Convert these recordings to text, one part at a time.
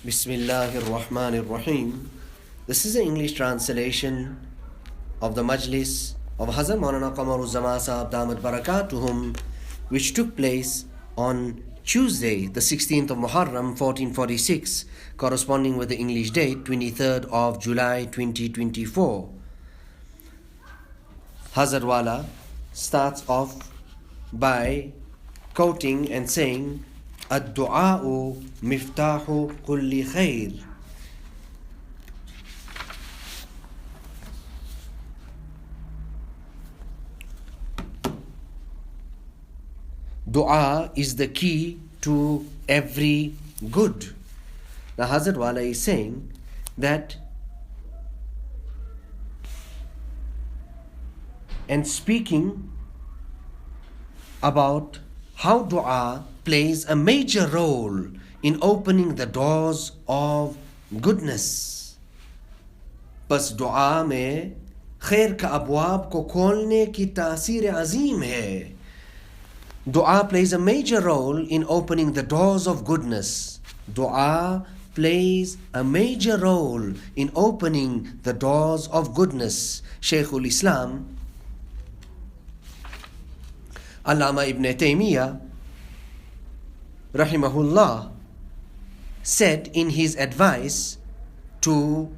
Bismillahir Rahmanir Rahim. This is an English translation of the Majlis of Hazrat Maulana Qamar Uzzaman Saheb Damat Barakatuhum, which took place on Tuesday, the 16th of Muharram, 1446, corresponding with the English date, 23rd of July, 2024. Hazrat Wala starts off by quoting and saying, "Ad-du'a'u miftahu kulli khair." Dua is the key to every good. Now Hazrat Wala is saying that, and speaking about how dua plays a major role in opening the doors of goodness. बस दुआ में खैर का अबवाब को खोलने की तासीर अजीम है. Dua plays a major role in opening the doors of goodness. Dua plays a major role in opening the doors of goodness. Shaykhul Islam Allama Ibn Taymiyyah rahimahullah said in his advice to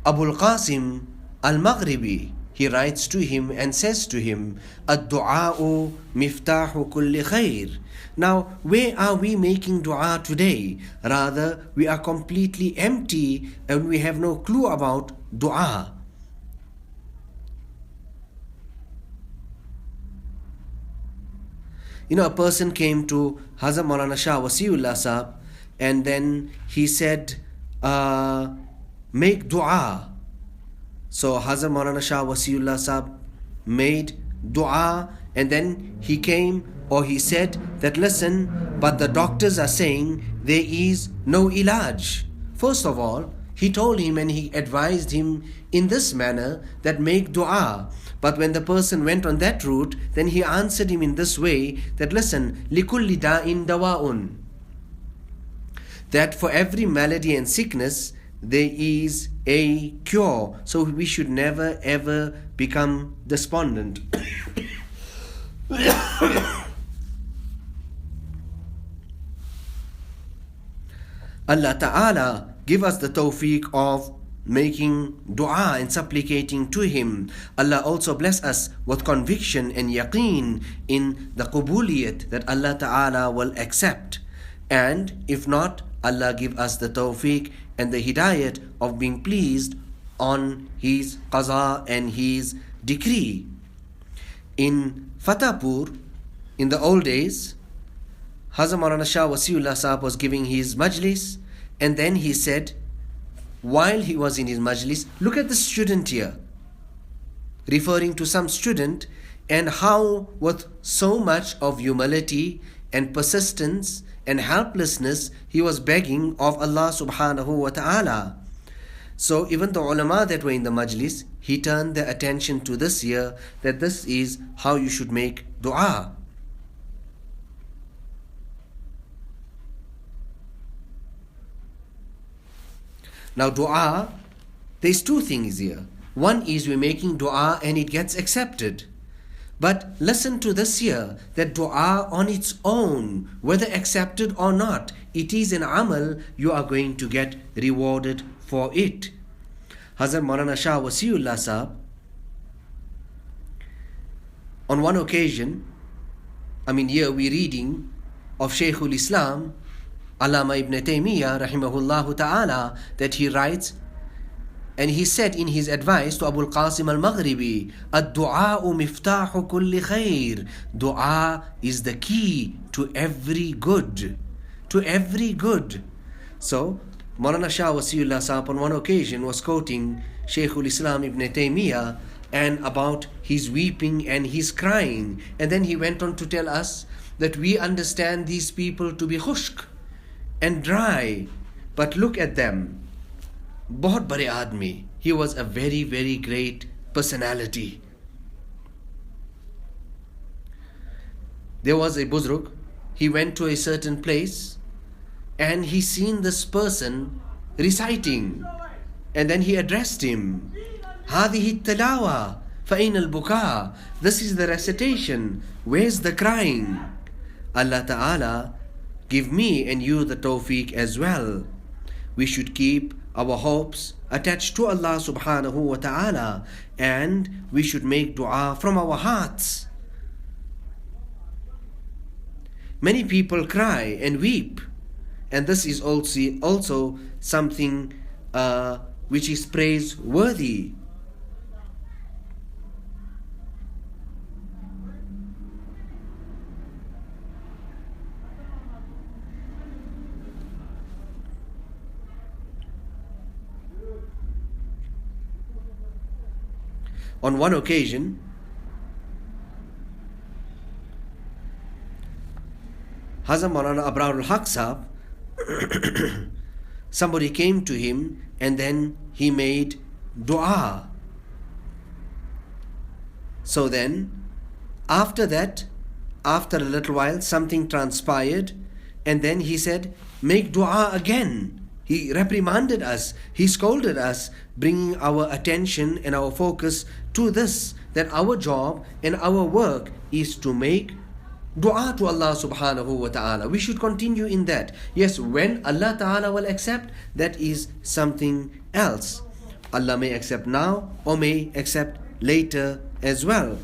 Abul Qasim al-Maghribi, he writes to him and says to him, "Ad-du'a'u miftahu kulli khair." Now, where are we making dua today? Rather, we are completely empty and we have no clue about dua. A person came to Hazrat Maulana Shah Wasiullah Sahab and then he said, make dua. So Hazrat Maulana Shah Wasiullah Sahab made dua, and then he came or he said that, listen, but the doctors are saying there is no ilaj. First of all, he told him and he advised him in this manner that make dua. But when the person went on that route, then he answered him in this way that, listen, likulli da'in dawa'un, that for every malady and sickness there is a cure. So we should never ever become despondent. Allah Ta'ala give us the tawfiq of making dua and supplicating to Him. Allah also bless us with conviction and yaqeen in the qubuliyat that Allah Ta'ala will accept. And if not, Allah give us the tawfiq and the hidayat of being pleased on His qaza and His decree. In Fatehpur, in the old days, Hazrat Maulana Shah Wasiullah Sahab was giving his majlis, and then he said, while he was in his majlis, look at the student here, referring to some student, and how with so much of humility and persistence and helplessness he was begging of Allah subhanahu wa ta'ala. So even the ulama that were in the majlis, he turned their attention to this here, that this is how you should make dua. Now dua, there's two things here. One is we're making dua and it gets accepted. But listen to this here, that dua on its own, whether accepted or not, it is an amal, you are going to get rewarded for it. Hazrat Maulana Shah Wasiullah Sahab, on one occasion, here we're reading of Shaykhul Islam Allama Ibn Taymiyyah rahimahullah ta'ala, that he writes, and he said in his advice to Abul Qasim al-Maghribi, "Ad-du'a'u miftahu kulli khair." Dua is the key to every good. To every good. So, Maulana Shah Wasiullah Sahab on one occasion was quoting Shaykhul Islam Ibn Taymiyyah and about his weeping and his crying. And then he went on to tell us that we understand these people to be khushk and dry, but look at them. Bahut bade aadmi. He was a very, very great personality. There was a buzrug. He went to a certain place and he seen this person reciting, and then he addressed him. هذه التلاوة فأين البكاء. This is the recitation. Where's the crying? Allah Ta'ala give me and you the tawfiq as well. We should keep our hopes attached to Allah Subhanahu wa Ta'ala, and we should make dua from our hearts. Many people cry and weep, and this is also something which is praiseworthy. On one occasion, Hazrat Maulana Abrarul Haq Saheb, somebody came to him and then he made dua. So then, after that, after a little while, something transpired, and then he said, make dua again. He reprimanded us, he scolded us, bringing our attention and our focus to this, that our job and our work is to make dua to Allah Subhanahu wa Ta'ala. We should continue in that. Yes, when Allah Ta'ala will accept, that is something else. Allah may accept now or may accept later as well.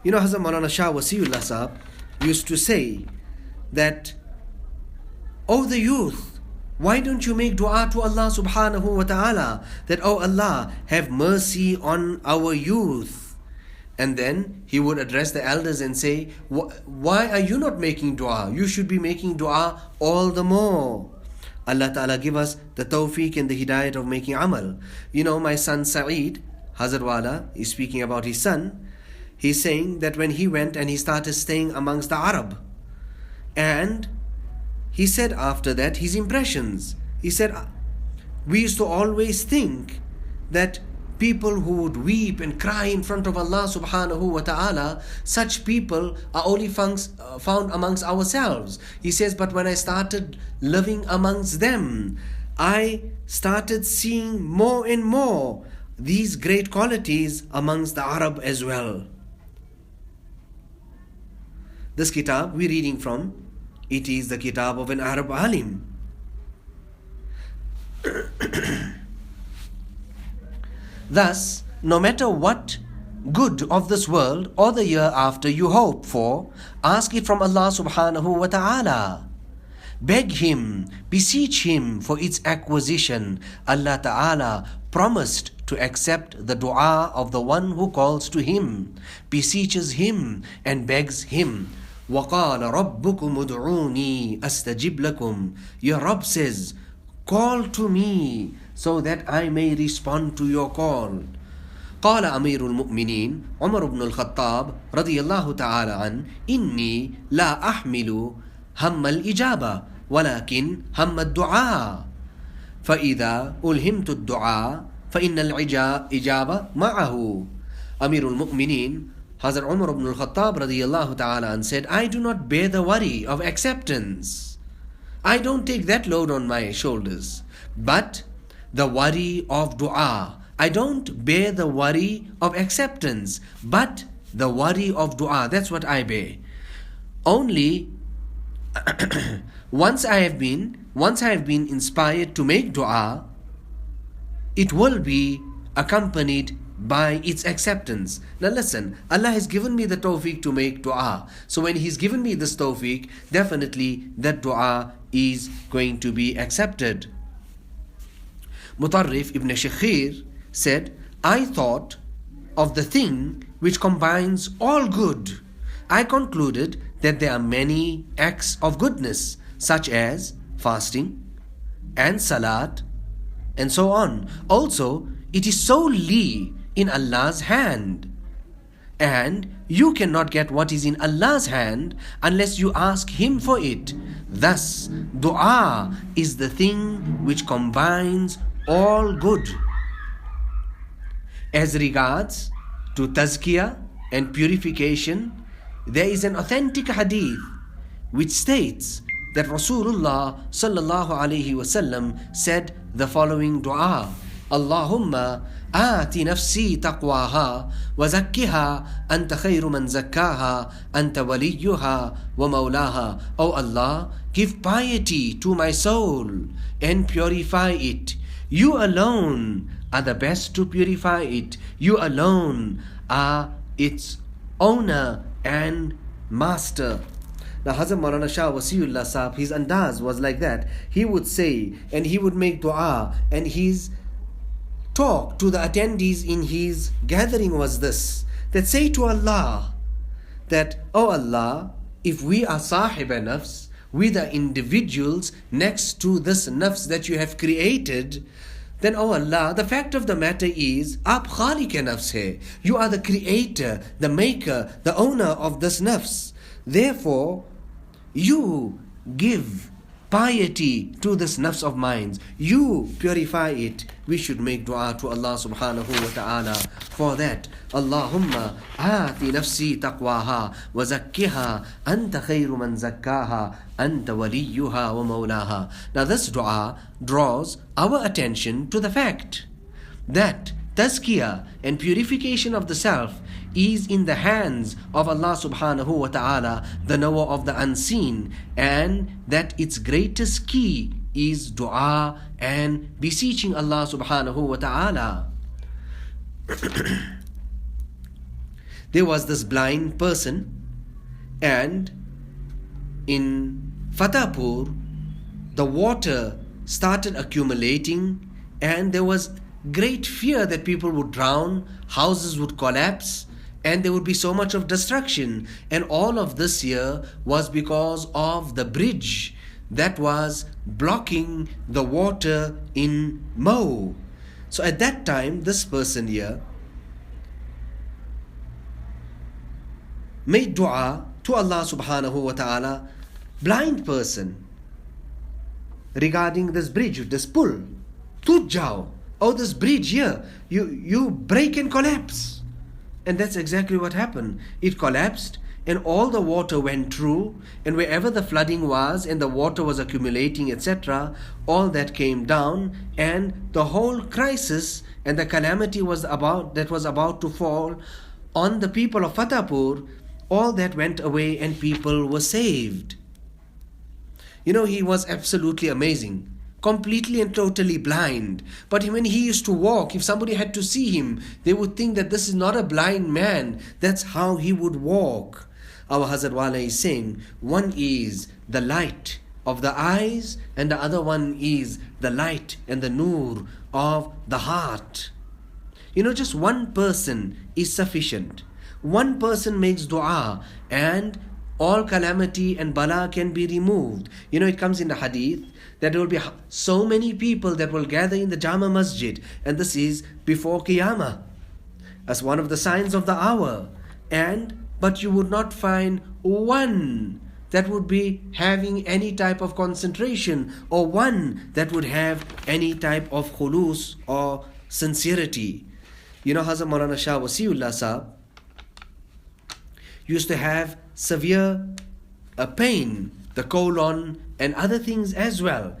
You know, Hazrat Maulana Shah Wasiullah Saheb used to say that, oh the youth, why don't you make dua to Allah Subhanahu wa Ta'ala, that, oh Allah, have mercy on our youth. And then he would address the elders and say, why are you not making dua? You should be making dua all the more. Allah Ta'ala give us the tawfiq and the hidayat of making amal. You know, my son Saeed, Hazrat Wala, is speaking about his son. He's saying that when he went and he started staying amongst the Arab, and he said after that his impressions. He said, we used to always think that people who would weep and cry in front of Allah Subhanahu wa Ta'ala, such people are only found amongst ourselves. He says, but when I started living amongst them, I started seeing more and more these great qualities amongst the Arab as well. This kitab we're reading from, it is the kitab of an Arab alim. Thus, no matter what good of this world or the year after you hope for, ask it from Allah Subhanahu wa Ta'ala. Beg Him, beseech Him for its acquisition. Allah Ta'ala promised to accept the dua of the one who calls to Him, beseeches Him and begs Him. وَقَالَ رَبُّكُمُ ادْعُونِي أَسْتَجِبْ لَكُمْ. Your Rabb says, call to me so that I may respond to your call. قال أمير المؤمنين عمر بن الخطاب رضي الله تعالى عنه إني لا أحمل هم الإجابة ولكن هم الدعاء فإذا ألهمت الدعاء فإن الإجابة معه. Amir al-Mu'mineen Hazrat Umar ibn al-Khattab radiyallahu ta'ala and said, I do not bear the worry of acceptance. I don't take that load on my shoulders. But the worry of dua. I don't bear the worry of acceptance, but the worry of dua. That's what I bear. Only once I have been inspired to make dua, it will be accompanied by its acceptance. Now listen, Allah has given me the tawfiq to make dua. So when He's given me this tawfiq, definitely that dua is going to be accepted. Mutarrif ibn Shakhir said, I thought of the thing which combines all good. I concluded that there are many acts of goodness, such as fasting and salat and so on. Also, it is solely in Allah's hand, and you cannot get what is in Allah's hand unless you ask Him for it. Thus, dua is the thing which combines all good. As regards to tazkiyah and purification, there is an authentic hadith which states that Rasulullah sallallahu alaihi wasallam said the following dua: Allahumma آتِ نفسي تقواها وزكها أنت خير من زكاها أنت وليها ومولاها. O Allah, give piety to my soul and purify it. You alone are the best to purify it. You alone are its owner and master. Now Hazrat Maulana Shah Wasiullah Saheb, his andaz was like that. He would say and he would make dua, and his talk to the attendees in his gathering was this, that say to Allah that, oh Allah, if we are Saheb nafs, we the individuals next to this nafs that you have created, then oh Allah, the fact of the matter is, aap khalik nafs hai. You are the creator, the maker, the owner of this nafs. Therefore, you give piety to this nafs of minds. You purify it. We should make dua to Allah subhanahu wa ta'ala for that. Allahumma aati nafsi taqwaha wa zakkiha anta khayru man zakkaha anta waliyuha wa mawlaha. Now this dua draws our attention to the fact that tazkiyah and purification of the self is in the hands of Allah subhanahu wa ta'ala, the knower of the unseen, and that its greatest key is dua and beseeching Allah subhanahu wa ta'ala. There was this blind person, and in Fatehpur the water started accumulating, and there was great fear that people would drown, houses would collapse, and there would be so much of destruction. And all of this here was because of the bridge that was blocking the water in Mau. So at that time, this person here made dua to Allah subhanahu wa ta'ala, blind person, regarding this bridge, this pull. Tut jao. Oh, this bridge here, you break and collapse. And that's exactly what happened. It collapsed, and all the water went through, and wherever the flooding was and the water was accumulating, etc., all that came down, and the whole crisis and the calamity that was about to fall on the people of Fatehpur, all that went away and people were saved. You know, he was absolutely amazing. Completely and totally blind. But when he used to walk, if somebody had to see him, they would think that this is not a blind man. That's how he would walk. Our Hazrat Wala is saying, one is the light of the eyes, and the other one is the light and the nur of the heart. You know, just one person is sufficient. One person makes dua, and all calamity and bala can be removed. You know, it comes in the hadith that there will be so many people that will gather in the Jama Masjid, and this is before Qiyamah, as one of the signs of the hour. But you would not find one that would be having any type of concentration, or one that would have any type of khulus or sincerity. You know, Hazrat Maulana Shah Wasiullah Saheb used to have severe pain, the colon and other things as well.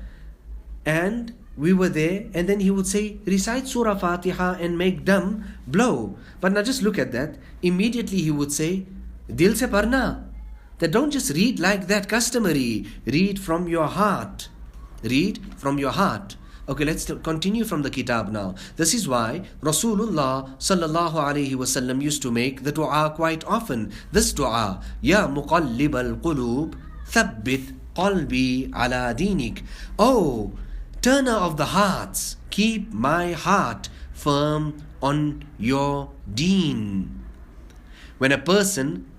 And we were there, and then he would say, recite Surah Fatiha and make dam blow. But now just look at that. Immediately he would say, Dil se parna. That don't just read like that customary. Read from your heart. Read from your heart. Okay, let's continue from the kitab now. This is why Rasulullah sallallahu alaihi wasallam used to make the dua quite often. This dua, Ya muqallib al-qulub, thabbit qalbi ala dinik. Oh, turner of the hearts, keep my heart firm on your deen. When a person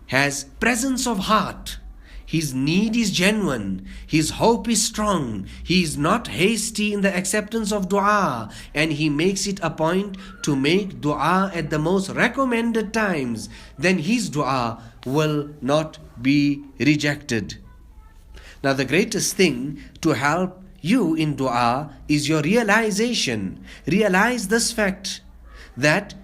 has presence of heart, his need is genuine, his hope is strong, he is not hasty in the acceptance of dua, and he makes it a point to make dua at the most recommended times, then his dua will not be rejected. Now the greatest thing to help you in dua is your realization. Realize this fact that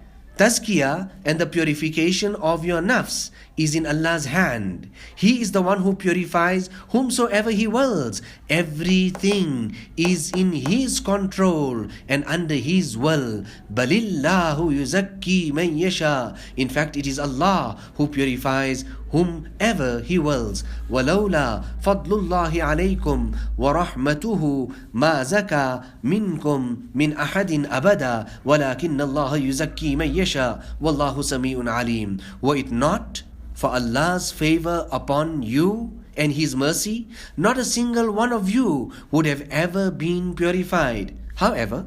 Tazkiyah and the purification of your nafs is in Allah's hand. He is the one who purifies whomsoever He wills. Everything is in His control and under His will. Balillahu yuzakki man yasha. In fact, it is Allah who purifies whomever He wills. Walawla fadlullahi alaykum wa rahmatuhu ma zaka minkum min ahadin abada walakinna Allah yuzakki man yasha wallahu sami'un alim. Were it not for Allah's favor upon you and His mercy, not a single one of you would have ever been purified. However,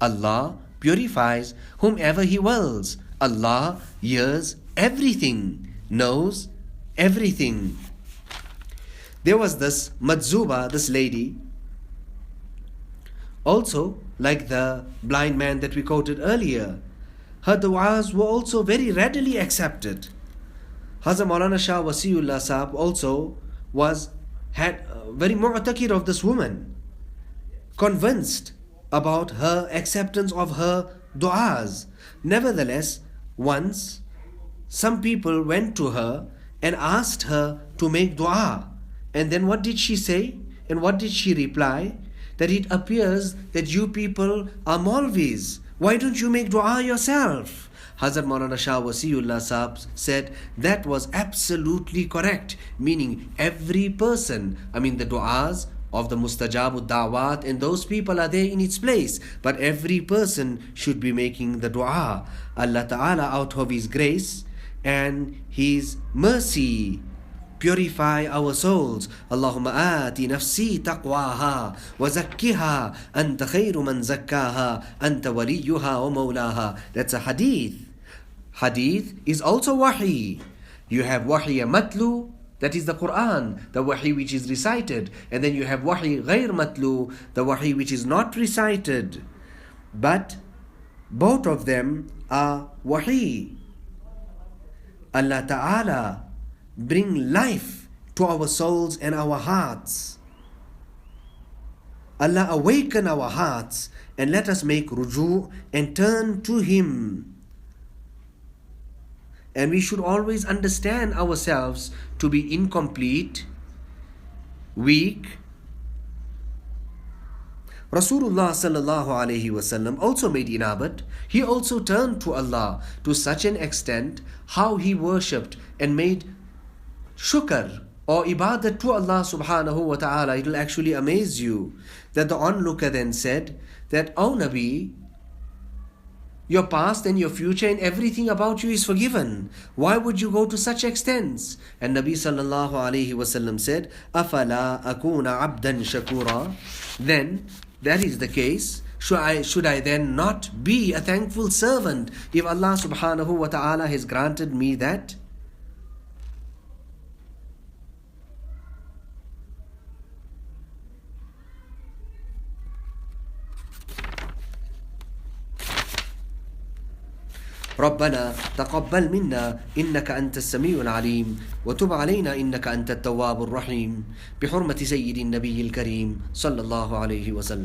Allah purifies whomever He wills. Allah hears everything, knows everything. There was this Madzuba, this lady, also like the blind man that we quoted earlier. Her du'as were also very readily accepted. Hazrat Maulana Shah Wasiullah Saheb also had very mu'takir of this woman, convinced about her acceptance of her du'as. Nevertheless, once some people went to her and asked her to make du'a. And then what did she say? And what did she reply? That it appears that you people are Maulvis. Why don't you make du'a yourself? Hazrat Maulana Shah Wasiullah Saheb said that was absolutely correct, meaning every person, the du'as of the Mustajabu Dawat and those people are there in its place, but every person should be making the du'a. Allah Ta'ala, out of His grace and His mercy, purify our souls. Allahumma ati nafsi taqwaha wa zakkiha anta khayru man zakkaha anta waliyuha wa mawlaha. That's a hadith. Hadith is also wahi. You have wahi matlu, that is the Quran, the wahi which is recited, and then you have wahi ghair matlu, the wahi which is not recited. But both of them are wahi. Allah Ta'ala bring life to our souls and our hearts. Allah awaken our hearts and let us make ruju' and turn to Him. And we should always understand ourselves to be incomplete, weak. Rasulullah sallallahu alaihi wasallam also made inabat. He also turned to Allah to such an extent how he worshipped and made shukr or ibadat to Allah subhanahu wa ta'ala. It will actually amaze you that the onlooker then said that, "O Nabi, your past and your future and everything about you is forgiven. Why would you go to such extents?" And Nabi sallallahu alaihi wasallam said, "Afala akuna abdan shakura." Then, that is the case. Should I then not be a thankful servant if Allah subhanahu wa ta'ala has granted me that? ربنا تقبل منا إنك أنت السميع العليم وتب علينا إنك أنت التواب الرحيم بحرمة سيد النبي الكريم صلى الله عليه وسلم.